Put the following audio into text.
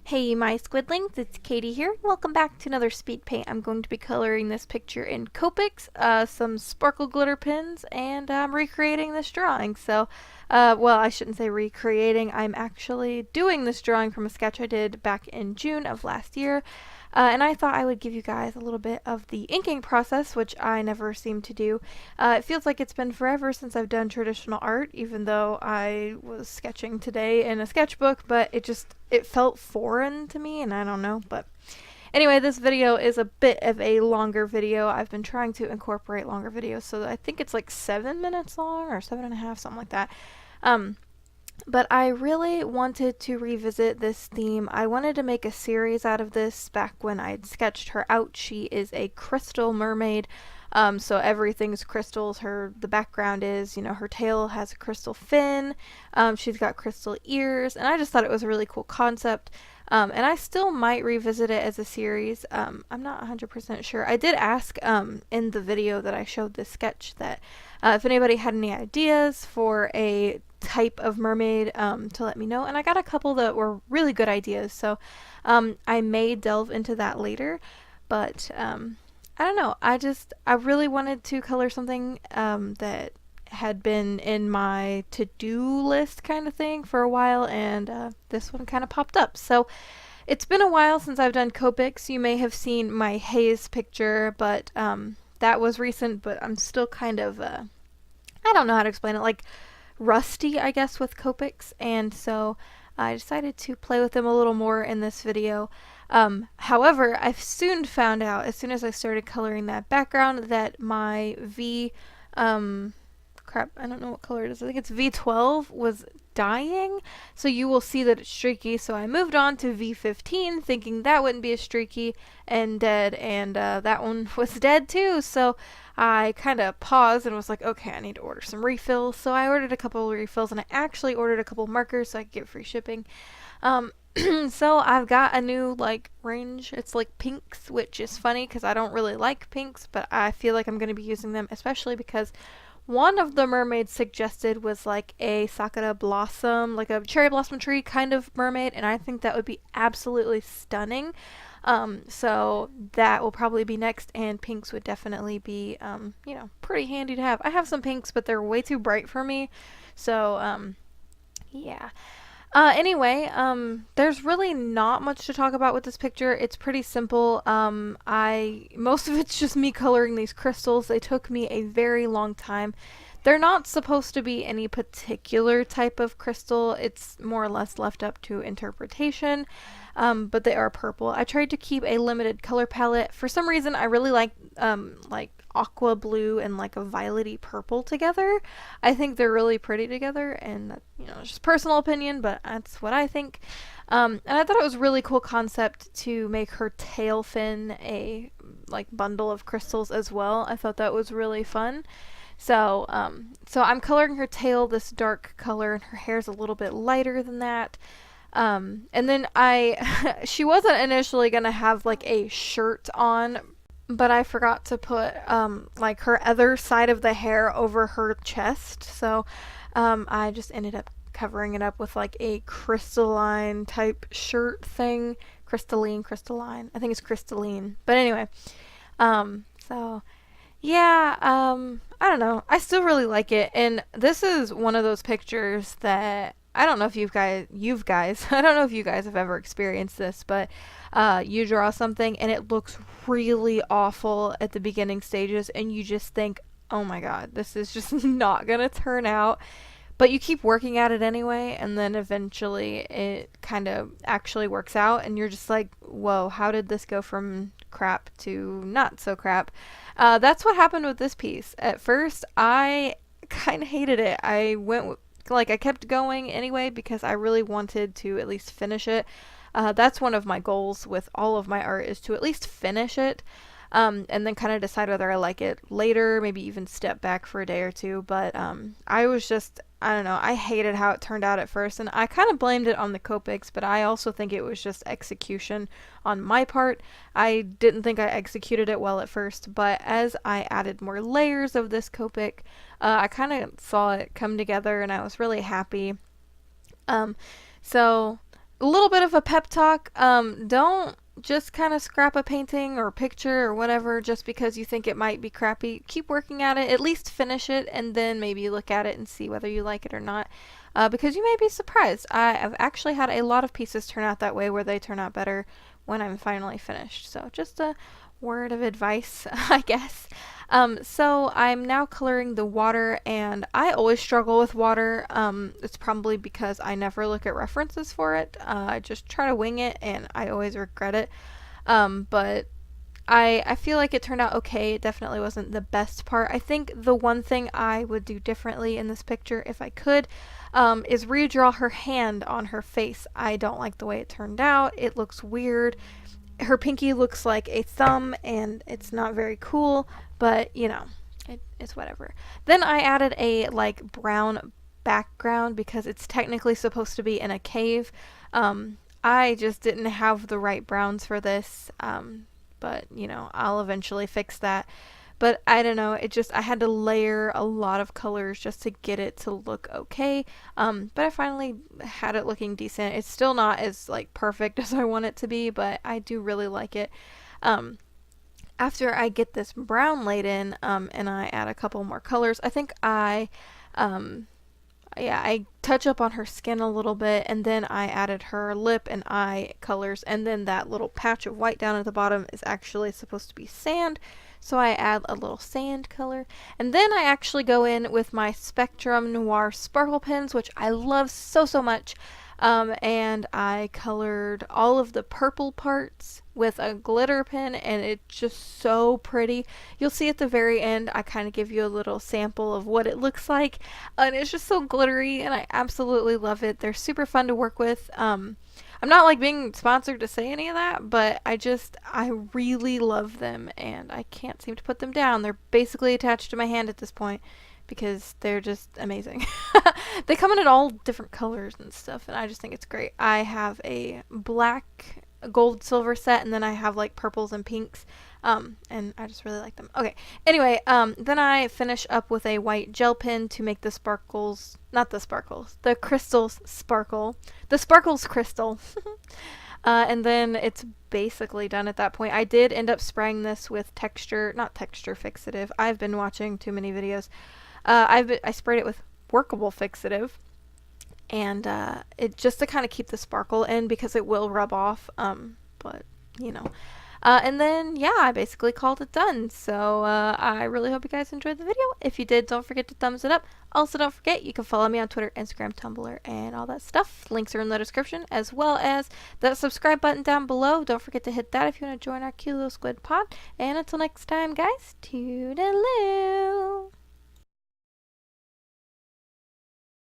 Hey my Squidlings, it's Katie here. Welcome back to another speed paint. I'm going to be coloring this picture in Copics, some sparkle glitter pins, and I'm recreating this drawing. Well, I shouldn't say recreating, I'm actually doing this drawing from a sketch I did back in June of last year. And I thought I would give you guys a little bit of the inking process, which I never seem to do. It feels like it's been forever since I've done traditional art, even though I was sketching today in a sketchbook, but it felt foreign to me, and I don't know, but anyway, this video is a bit of a longer video. I've been trying to incorporate longer videos, so I think it's like 7 minutes long, or 7.5, something like that. But I really wanted to revisit this theme. I wanted to make a series out of this back when I'd sketched her out. She is a crystal mermaid, so everything's crystals. The background is, her tail has a crystal fin, she's got crystal ears, and I just thought it was a really cool concept. And I still might revisit it as a series. I'm not 100% sure. I did ask in the video that I showed this sketch that if anybody had any ideas for a type of mermaid to let me know, and I got a couple that were really good ideas, so I may delve into that later, but I don't know, I really wanted to color something that had been in my to-do list kind of thing for a while, and this one kind of popped up. So it's been a while since I've done Copics. You may have seen my haze picture, but that was recent, but I'm still kind of I don't know how to explain it, like rusty, I guess, with Copics, and so I decided to play with them a little more in this video. However, I've soon found out, as soon as I started coloring that background, that my crap, I don't know what color it is. I think it's V12 was dying, so you will see that it's streaky. So I moved on to V15 thinking that wouldn't be as streaky and dead, and that one was dead too. So I kind of paused and was like, okay, I need to order some refills. So I ordered a couple of refills, and I actually ordered a couple markers so I could get free shipping. So I've got a new range. It's like pinks, which is funny because I don't really like pinks, but I feel like I'm going to be using them, especially because one of the mermaids suggested was like a sakura blossom, like a cherry blossom tree kind of mermaid, and I think that would be absolutely stunning. So that will probably be next, and pinks would definitely be, pretty handy to have. I have some pinks, but they're way too bright for me, so, yeah. Anyway, there's really not much to talk about with this picture. It's pretty simple. Most of it's just me coloring these crystals. They took me a very long time. They're not supposed to be any particular type of crystal. It's more or less left up to interpretation, but they are purple. I tried to keep a limited color palette. For some reason, I really like aqua blue and like a violety purple together. I think they're really pretty together, and it's just personal opinion, but that's what I think. And I thought it was a really cool concept to make her tail fin a bundle of crystals as well. I thought that was really fun. So I'm coloring her tail this dark color, and her hair's a little bit lighter than that. And then she wasn't initially gonna have a shirt on, but I forgot to put her other side of the hair over her chest, so I just ended up covering it up with a crystalline type shirt thing. Crystalline. I think it's crystalline. But anyway, so yeah, I don't know. I still really like it, and this is one of those pictures that I don't know if I don't know if you guys have ever experienced this, but you draw something and it looks really awful at the beginning stages, and you just think, oh my god, this is just not gonna turn out. But you keep working at it anyway, and then eventually it kind of actually works out, and you're just like, whoa, how did this go from crap to not so crap? That's what happened with this piece. At first, I kind of hated it. I kept going anyway because I really wanted to at least finish it. That's one of my goals with all of my art, is to at least finish it, and then kind of decide whether I like it later, maybe even step back for a day or two. But I don't know, I hated how it turned out at first, and I kind of blamed it on the Copics, but I also think it was just execution on my part. I didn't think I executed it well at first, but as I added more layers of this Copic, I kind of saw it come together, and I was really happy. So a little bit of a pep talk. Don't just kind of scrap a painting or picture or whatever just because you think it might be crappy. Keep working at it, at least finish it, and then maybe look at it and see whether you like it or not. Because you may be surprised. I've actually had a lot of pieces turn out that way where they turn out better when I'm finally finished. So just a word of advice, I guess. So I'm now coloring the water, and I always struggle with water. It's probably because I never look at references for it. I just try to wing it, and I always regret it. But I feel like it turned out okay. It definitely wasn't the best part. I think the one thing I would do differently in this picture, if I could, is redraw her hand on her face. I don't like the way it turned out. It looks weird. Her pinky looks like a thumb, and it's not very cool, but you know, it's whatever. Then I added a like brown background because it's technically supposed to be in a cave. I just didn't have the right browns for this, but you know, I'll eventually fix that. But I don't know, I had to layer a lot of colors just to get it to look okay. But I finally had it looking decent. It's still not as like perfect as I want it to be, but I do really like it. After I get this brown laid in, and I add a couple more colors, I think I touch up on her skin a little bit, and then I added her lip and eye colors, and then that little patch of white down at the bottom is actually supposed to be sand, so I add a little sand color. And then I actually go in with my Spectrum Noir sparkle pens, which I love so much, and I colored all of the purple parts with a glitter pen, and it's just so pretty. You'll see at the very end, I kind of give you a little sample of what it looks like, and it's just so glittery, and I absolutely love it. They're super fun to work with. I'm not like being sponsored to say any of that, but I really love them, and I can't seem to put them down. They're basically attached to my hand at this point because they're just amazing. They come in all different colors and stuff, and I just think it's great. I have a black, gold, silver set, and then I have like purples and pinks, and I just really like them. Okay, anyway, then I finish up with a white gel pen to make the sparkles, not the sparkles, the crystals sparkle. The sparkles crystal. And then it's basically done at that point. I did end up spraying this with not texture fixative. I've been watching too many videos. I sprayed it with workable fixative, and it just to kind of keep the sparkle in because it will rub off, but you know. And then yeah, I basically called it done. So I really hope you guys enjoyed the video. If you did, don't forget to thumbs it up. Also, don't forget you can follow me on Twitter, Instagram, Tumblr, and all that stuff. Links are in the description, as well as that subscribe button down below. Don't forget to hit that if you want to join our cute little squid pod. And until next time, guys, toodaloo.